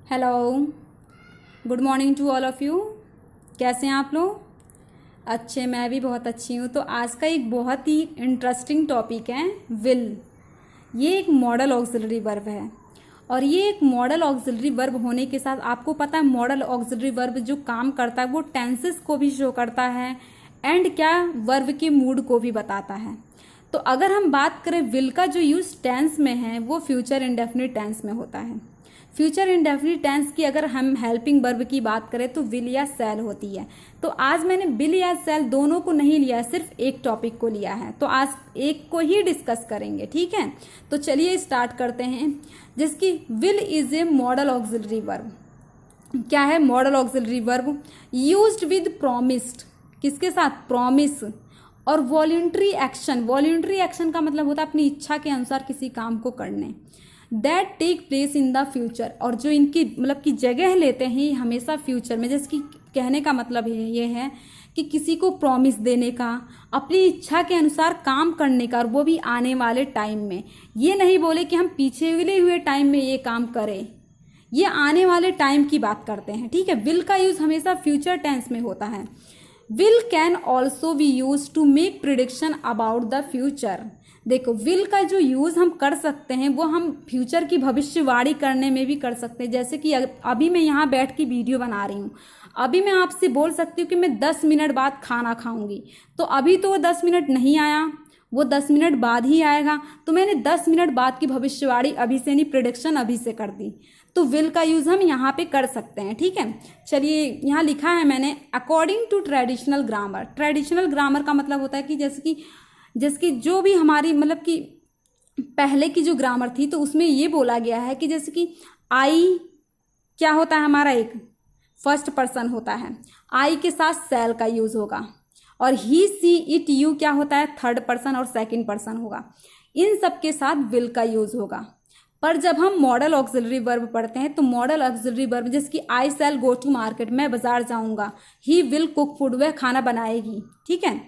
Hello, good morning to all of you. कैसे हैं आप लोग? अच्छे, मैं भी बहुत अच्छी हूँ। तो आज का एक बहुत ही इंटरेस्टिंग टॉपिक है विल। ये एक मॉडल ऑक्सिलरी वर्ब है और ये एक मॉडल ऑक्सिलरी वर्ब होने के साथ आपको पता है मॉडल ऑक्सिलरी वर्ब जो काम करता है वो टेंसेस को भी शो करता है एंड क्या वर्ब के मूड को भी बताता है। तो अगर हम बात करें विल का जो यूज़ टेंस में है वो फ्यूचर इंडेफिनिट टेंस में होता है। फ्यूचर इंडेफिनिट टेंस की अगर हम हेल्पिंग वर्ब की बात करें तो विल या सेल होती है। तो आज मैंने विल या सेल दोनों को नहीं लिया है, सिर्फ एक टॉपिक को लिया है। तो आज एक को ही डिस्कस करेंगे, ठीक है। तो चलिए स्टार्ट करते हैं, जिसकी will is a model auxiliary verb. क्या है model auxiliary verb? Used with promised, किसके साथ? प्रॉमिस और वॉलंटरी एक्शन। वॉलंटरी एक्शन का मतलब होता है अपनी इच्छा के अनुसार किसी काम को करने। That take place in the future, और जो इनकी मतलब की जगह लेते हैं हमेशा फ्यूचर में। जैसे कि कहने का मतलब ये है कि किसी को प्रॉमिस देने का, अपनी इच्छा के अनुसार काम करने का, और वो भी आने वाले टाइम में। ये नहीं बोले कि हम पीछे हुए टाइम में ये काम करें, ये आने वाले टाइम की बात करते हैं, ठीक है। विल का यूज हमेशा फ्यूचर टेंस में होता है। Will can also be use to make prediction about the future. देखो, विल का जो यूज़ हम कर सकते हैं वो हम फ्यूचर की भविष्यवाणी करने में भी कर सकते हैं। जैसे कि अभी मैं यहाँ बैठ के वीडियो बना रही हूँ, अभी मैं आपसे बोल सकती हूँ कि मैं 10 मिनट बाद खाना खाऊंगी। तो अभी तो वो 10 मिनट नहीं आया, वो 10 मिनट बाद ही आएगा। तो मैंने 10 मिनट बाद की भविष्यवाणी अभी से नहीं, प्रिडिक्शन अभी से कर दी। तो विल का यूज़ हम यहाँ पे कर सकते हैं, ठीक है। चलिए, यहाँ लिखा है मैंने according to traditional grammar. Traditional grammar का मतलब होता है कि जैसे कि जो भी हमारी मतलब कि पहले की जो ग्रामर थी तो उसमें ये बोला गया है कि जैसे कि आई क्या होता है हमारा, एक फर्स्ट पर्सन होता है, आई के साथ सेल का यूज़ होगा, और ही सी इट यू क्या होता है, थर्ड पर्सन और सेकंड पर्सन होगा। इन सब के साथ विल का यूज़ होगा। पर जब हम मॉडल ऑक्सिलरी वर्ब पढ़ते हैं तो मॉडल ऑक्सिलरी वर्ब जैसे कि आई सेल गो टू मार्केट, मैं बाजार जाऊंगा, ही विल कुक फूड, वह खाना बनाएगी, ठीक है।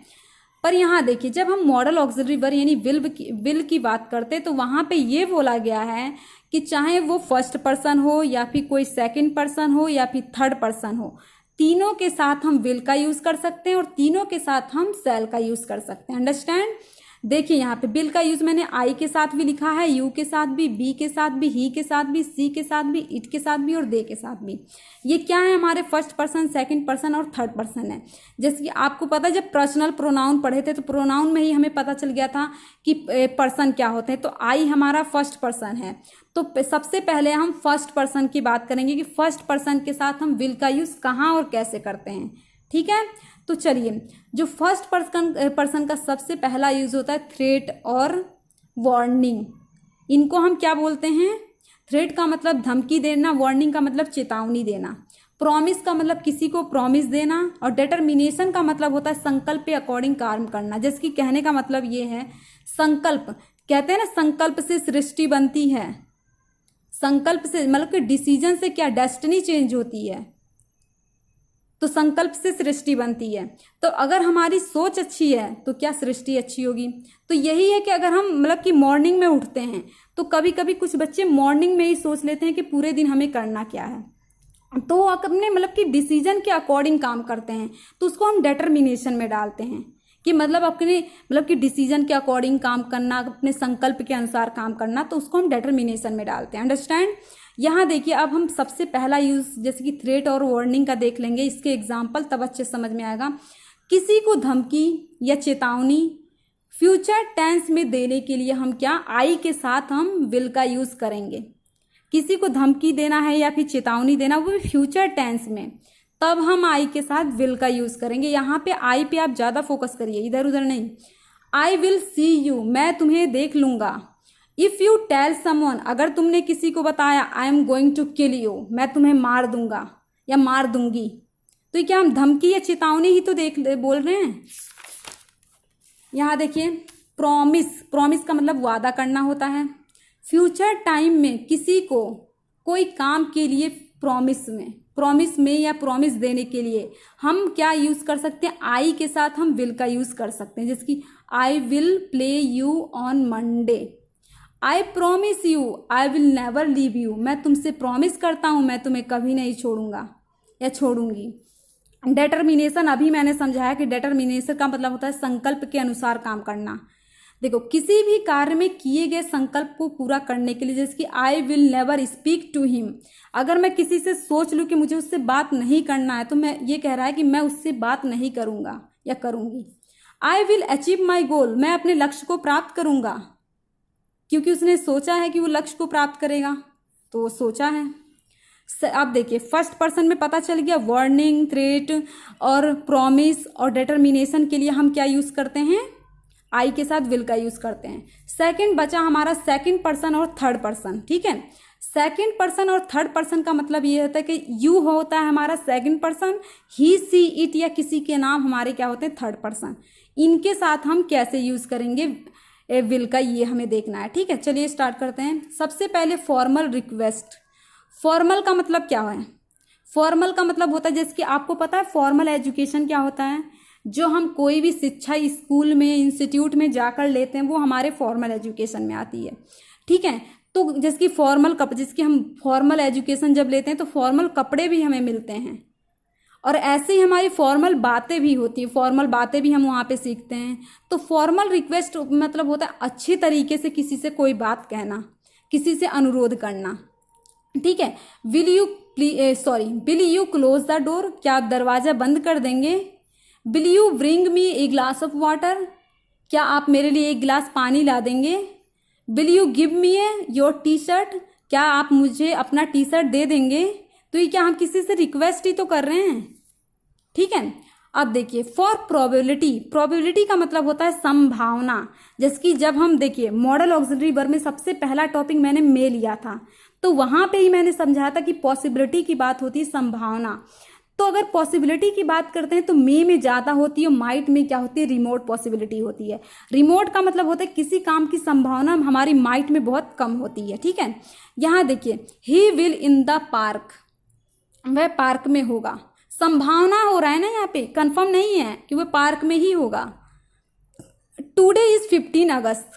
पर यहाँ देखिए, जब हम मॉडल ऑक्सिलरी वर्ब यानी विल की बात करते हैं तो वहाँ पे ये बोला गया है कि चाहे वो फर्स्ट पर्सन हो या फिर कोई सेकंड पर्सन हो या फिर थर्ड पर्सन हो, तीनों के साथ हम विल का यूज़ कर सकते हैं और तीनों के साथ हम सेल का यूज़ कर सकते हैं। अंडरस्टैंड? देखिए, यहाँ पे बिल का यूज मैंने आई के साथ भी लिखा है, यू के साथ भी, बी के साथ भी, ही के साथ भी, सी के साथ भी, इट के साथ भी और दे के साथ भी। ये क्या है, हमारे फर्स्ट पर्सन, सेकंड पर्सन और थर्ड पर्सन है। जैसे कि आपको पता है जब पर्सनल प्रोनाउन पढ़े थे तो प्रोनाउन में ही हमें पता चल गया था कि पर्सन क्या होते हैं। तो आई हमारा फर्स्ट पर्सन है, तो सबसे पहले हम फर्स्ट पर्सन की बात करेंगे कि फर्स्ट पर्सन के साथ हम विल का यूज कहाँ और कैसे करते हैं, ठीक है। तो चलिए, जो फर्स्ट पर्सन का सबसे पहला यूज होता है थ्रेट और वार्निंग। इनको हम क्या बोलते हैं? थ्रेट का मतलब धमकी देना, वार्निंग का मतलब चेतावनी देना, प्रॉमिस का मतलब किसी को प्रॉमिस देना, और डिटर्मिनेशन का मतलब होता है संकल्प पे अकॉर्डिंग काम करना। जैसे कि कहने का मतलब ये है, संकल्प कहते हैं ना, संकल्प से सृष्टि बनती है। संकल्प से मतलब कि डिसीजन से क्या डेस्टिनी चेंज होती है, तो संकल्प से सृष्टि बनती है। तो अगर हमारी सोच अच्छी है तो क्या सृष्टि अच्छी होगी। तो यही है कि अगर हम मतलब कि मॉर्निंग में उठते हैं तो कभी कभी कुछ बच्चे मॉर्निंग में ही सोच लेते हैं कि पूरे दिन हमें करना क्या है, तो अपने मतलब कि डिसीजन के अकॉर्डिंग काम करते हैं, तो उसको हम डिटर्मिनेशन में डालते हैं कि मतलब अपने मतलब कि डिसीजन के अकॉर्डिंग काम करना, अपने संकल्प के अनुसार काम करना, तो उसको हम डिटर्मिनेशन में डालते हैं। अंडरस्टैंड? यहाँ देखिए, अब हम सबसे पहला यूज जैसे कि थ्रेट और वार्निंग का देख लेंगे, इसके एग्जाम्पल तब अच्छे समझ में आएगा। किसी को धमकी या चेतावनी फ्यूचर टेंस में देने के लिए हम क्या, आई के साथ हम विल का यूज करेंगे। किसी को धमकी देना है या फिर चेतावनी देना, वो भी फ्यूचर टेंस में, तब हम आई के साथ विल का यूज करेंगे। यहाँ पे आई पे आप ज्यादा फोकस करिए, इधर उधर नहीं। आई विल सी यू, मैं तुम्हें देख लूंगा। इफ यू टेल समवन, अगर तुमने किसी को बताया I am going to kill you, मैं तुम्हें मार दूंगा या मार दूंगी, तो क्या हम धमकी या चेतावनी ही तो बोल रहे हैं। यहाँ देखिए, प्रॉमिस, प्रॉमिस का मतलब वादा करना होता है। फ्यूचर टाइम में किसी को कोई काम के लिए प्रॉमिस में या प्रॉमिस देने के लिए हम क्या यूज कर सकते हैं, आई के साथ हम विल का यूज कर सकते हैं। जैसे कि I will play you on Monday, I promise you I will never leave you, मैं तुमसे प्रॉमिस करता हूँ मैं तुम्हें कभी नहीं छोड़ूंगा या छोड़ूंगी। डेटर्मिनेशन, अभी मैंने समझाया कि डेटर्मिनेशन का मतलब होता है संकल्प के अनुसार काम करना। देखो, किसी भी कार्य में किए गए संकल्प को पूरा करने के लिए, जैसे कि I will never speak to him, अगर मैं किसी से सोच लूँ कि मुझे उससे बात नहीं करना है तो मैं ये कह रहा है कि मैं उससे बात नहीं करूँगा या करूँगी। आई विल अचीव माई गोल, मैं अपने लक्ष्य को प्राप्त करूँगा, क्योंकि उसने सोचा है कि वो लक्ष्य को प्राप्त करेगा तो वो सोचा है। अब देखिए, फर्स्ट पर्सन में पता चल गया वार्निंग, थ्रेट और प्रॉमिस और डिटर्मिनेशन के लिए हम क्या यूज़ करते हैं, आई के साथ विल का यूज़ करते हैं। सेकंड बचा हमारा सेकंड पर्सन और थर्ड पर्सन। ठीक है, सेकंड पर्सन और थर्ड पर्सन का मतलब ये होता है कि यू होता है हमारा second person, he see it या किसी के नाम हमारे क्या होते हैं थर्ड पर्सन। इनके साथ हम कैसे यूज़ करेंगे विल का, ये हमें देखना है। ठीक है, चलिए स्टार्ट करते हैं। सबसे पहले फॉर्मल रिक्वेस्ट। फॉर्मल का मतलब क्या है, फॉर्मल का मतलब होता है, जैसे कि आपको पता है फॉर्मल एजुकेशन क्या होता है, जो हम कोई भी शिक्षा स्कूल में इंस्टीट्यूट में जाकर लेते हैं वो हमारे फॉर्मल एजुकेशन में आती है। ठीक है, तो जैसे कि जिसकी हम फॉर्मल एजुकेशन जब लेते हैं तो फॉर्मल कपड़े भी हमें मिलते हैं, और ऐसे ही हमारी फॉर्मल बातें भी होती हैं, फॉर्मल बातें भी हम वहाँ पे सीखते हैं। तो फॉर्मल रिक्वेस्ट मतलब होता है अच्छी तरीके से किसी से कोई बात कहना, किसी से अनुरोध करना। ठीक है, will you close the door, क्या आप दरवाज़ा बंद कर देंगे। Will you bring me a glass of water, क्या आप मेरे लिए एक गिलास पानी ला देंगे। Will you give me your T shirt, क्या आप मुझे अपना टी शर्ट दे देंगे। तो ये क्या हम किसी से रिक्वेस्ट ही तो कर रहे हैं। ठीक है, अब देखिए फॉर प्रोबेबिलिटी, प्रोबेबिलिटी का मतलब होता है संभावना। जैसे कि जब हम देखिए मॉडल ऑक्सिलरी वर्ब में सबसे पहला टॉपिक मैंने मे लिया था, तो वहां पे ही मैंने समझाया था कि पॉसिबिलिटी की बात होती है संभावना। तो अगर पॉसिबिलिटी की बात करते हैं तो मे में ज़्यादा होती है, माइट में क्या होती है, रिमोट पॉसिबिलिटी होती है। रिमोट का मतलब होता है किसी काम की संभावना हमारी माइट में बहुत कम होती है। ठीक है, यहाँ देखिए he will in the park, वह पार्क में होगा, संभावना हो रहा है ना, यहाँ पे कंफर्म नहीं है कि वह पार्क में ही होगा। Today is 15 August,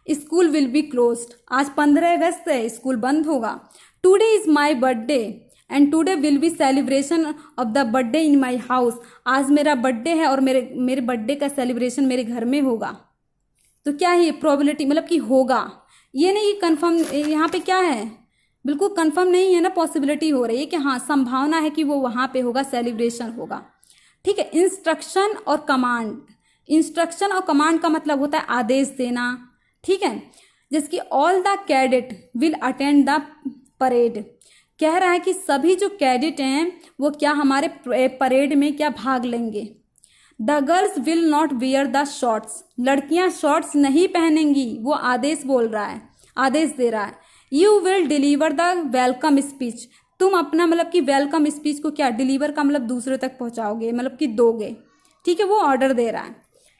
school will be closed, आज 15 अगस्त है, स्कूल बंद होगा। Today is my birthday and today will be celebration of the birthday in my house, आज मेरा बर्थडे है और मेरे बर्थडे का सेलिब्रेशन मेरे घर में होगा। तो क्या है ये प्रोबेबिलिटी, मतलब कि होगा, ये नहीं कंफर्म, यहाँ पे क्या है बिल्कुल कंफर्म नहीं है ना, पॉसिबिलिटी हो रही है कि हाँ संभावना है कि वो वहाँ पे होगा, सेलिब्रेशन होगा। ठीक है, इंस्ट्रक्शन और कमांड, इंस्ट्रक्शन और कमांड का मतलब होता है आदेश देना। ठीक है, जैसे कि all the cadet will attend the parade, कह रहा है कि सभी जो कैडेट हैं वो क्या हमारे परेड में क्या भाग लेंगे। The girls will not wear the shorts, लड़कियां शॉर्ट्स नहीं पहनेंगी, वो आदेश बोल रहा है, आदेश दे रहा है। You will deliver the welcome speech, तुम अपना मतलब कि वेलकम स्पीच को क्या डिलीवर का मतलब दूसरे तक पहुंचाओगे, मतलब कि दोगे। ठीक है, वो ऑर्डर दे रहा है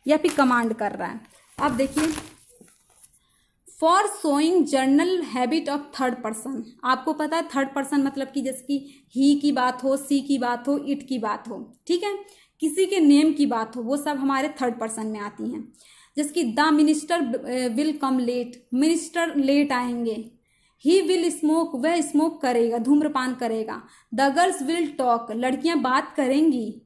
या फिर कमांड कर रहा है। अब देखिए for showing journal habit of third person, आपको पता है थर्ड पर्सन मतलब कि जैसे कि ही की बात हो, सी की बात हो, इट की बात हो। ठीक है, किसी के नेम की बात हो, वो सब हमारे थर्ड पर्सन में आती हैं। जैसे कि the minister will come late, minister late आएंगे। ही विल स्मोक, वह स्मोक करेगा, धूम्रपान करेगा। द गर्ल्स विल टॉक, लड़कियां बात करेंगी।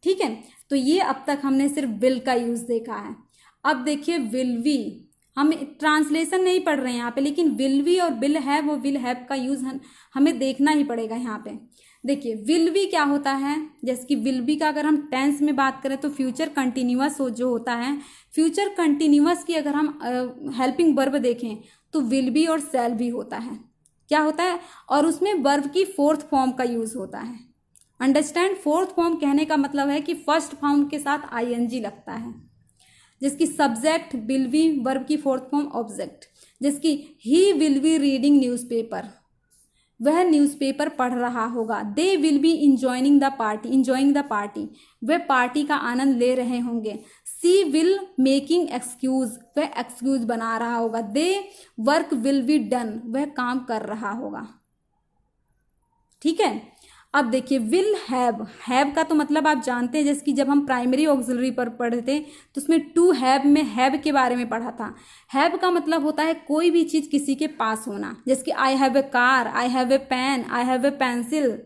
ठीक है, तो ये अब तक हमने सिर्फ विल का यूज देखा है। अब देखिए विल वी, हम ट्रांसलेशन नहीं पढ़ रहे हैं यहाँ पे, लेकिन विल वी और विल हैव और विल हैव का यूज हमें देखना ही पड़ेगा यहाँ पे। देखिए विल बी क्या होता है, जैसे कि विल बी का अगर हम टेंस में बात करें तो फ्यूचर कंटिन्यूअस जो होता है, फ्यूचर कंटिन्यूअस की अगर हम हेल्पिंग वर्ब देखें तो विल बी और शैल बी होता है, क्या होता है, और उसमें वर्ब की फोर्थ फॉर्म का यूज होता है। अंडरस्टैंड, फोर्थ फॉर्म कहने का मतलब है कि फर्स्ट फॉर्म के साथ आईएनजी लगता है। जिसकी सब्जेक्ट विल बी, वर्ब की फोर्थ फॉर्म ऑब्जेक्ट। जिसकी he will be reading newspaper, वह न्यूज़पेपर पढ़ रहा होगा। They will be enjoining the party, enjoying the party, वह पार्टी का आनंद ले रहे होंगे। सी विल मेकिंग एक्सक्यूज, वह एक्सक्यूज बना रहा होगा। They work will be done, वह काम कर रहा होगा। ठीक है, अब देखिए विल हैव का तो मतलब आप जानते हैं, जैसे कि जब हम प्राइमरी ऑक्सिलरी पर पढ़े थे तो उसमें टू हैव में हैव के बारे में पढ़ा था। हैव का मतलब होता है कोई भी चीज़ किसी के पास होना, जैसे कि I have a car, I have a pen, I have a pencil,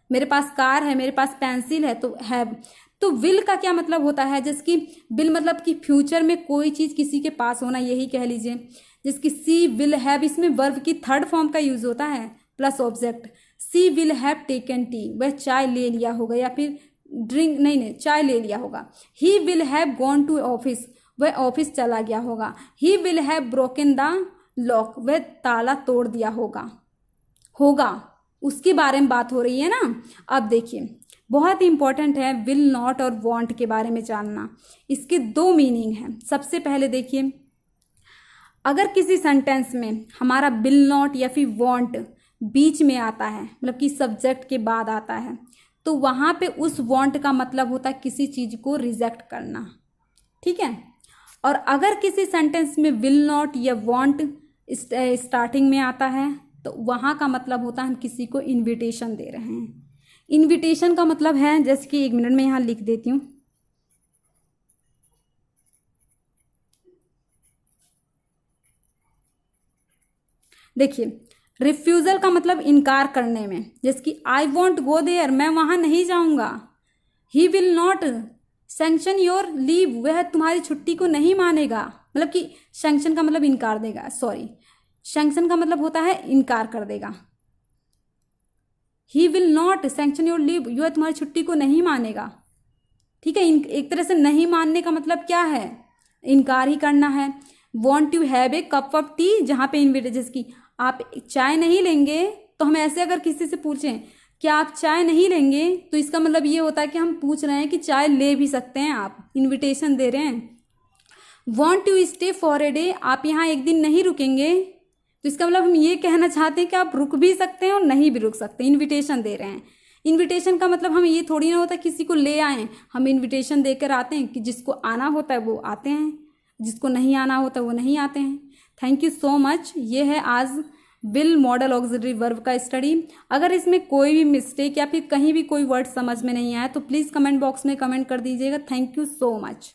मेरे पास कार है, मेरे पास पेंसिल है, तो हैव। तो विल का क्या मतलब होता है, जैसे कि विल मतलब कि फ्यूचर में कोई चीज़ किसी के पास होना, यही कह लीजिए। जैसे कि सी विल हैव, इसमें वर्ब की थर्ड फॉर्म का यूज होता है plus object. She will have taken tea, वह चाय ले लिया होगा, या फिर ड्रिंक, नहीं चाय ले लिया होगा। He will have gone to office, वह ऑफिस चला गया होगा। He will have broken the lock, वह ताला तोड़ दिया होगा उसके बारे में बात हो रही है ना। अब देखिए बहुत ही इंपॉर्टेंट है विल नॉट और वांट के बारे में जानना। इसके दो मीनिंग हैं। सबसे पहले देखिए, अगर किसी सेंटेंस में हमारा विल नॉट या फिर वांट बीच में आता है, मतलब कि सब्जेक्ट के बाद आता है, तो वहाँ पे उस वांट का मतलब होता है किसी चीज़ को रिजेक्ट करना, ठीक है। और अगर किसी सेंटेंस में विल नॉट या वांट स्टार्टिंग में आता है तो वहाँ का मतलब होता है हम किसी को इन्विटेशन दे रहे हैं। इन्विटेशन का मतलब है, जैसे कि 1 मिनट में यहाँ लिख देती हूँ। देखिए रिफ्यूज़ल का मतलब इनकार करने में, जैसे कि आई वॉन्ट गो देयर, मैं वहाँ नहीं जाऊँगा। He will not sanction your leave, वह तुम्हारी छुट्टी को नहीं मानेगा, मतलब कि सैंक्शन का मतलब इनकार देगा, सॉरी सैंक्शन का मतलब होता है इनकार कर देगा। He will not sanction your leave, यह तुम्हारी छुट्टी को नहीं मानेगा, ठीक है। एक तरह से नहीं मानने का मतलब क्या है, इनकार ही करना है। Want to have a cup of tea, जहाँ पे इन्विटेशन, जैसे कि आप चाय नहीं लेंगे, तो हम ऐसे अगर किसी से पूछें क्या आप चाय नहीं लेंगे, तो इसका मतलब ये होता है कि हम पूछ रहे हैं कि चाय ले भी सकते हैं, आप इन्विटेशन दे रहे हैं। Want to stay for a day, आप यहाँ एक दिन नहीं रुकेंगे, तो इसका मतलब हम ये कहना चाहते हैं कि आप रुक भी सकते हैं और नहीं भी रुक सकते, इन्विटेशन दे रहे हैं। इन्विटेशन का मतलब हम ये थोड़ी ना होता किसी को ले आएँ, हम इन्विटेशन देकर आते हैं कि जिसको आना होता है वो आते हैं, जिसको नहीं आना होता वो नहीं आते हैं। Thank you so much. ये है आज विल मॉडल ऑक्सिलरी वर्ब का स्टडी। अगर इसमें कोई भी मिस्टेक या फिर कहीं भी कोई वर्ड समझ में नहीं आया तो प्लीज़ कमेंट बॉक्स में कमेंट कर दीजिएगा। Thank you so much.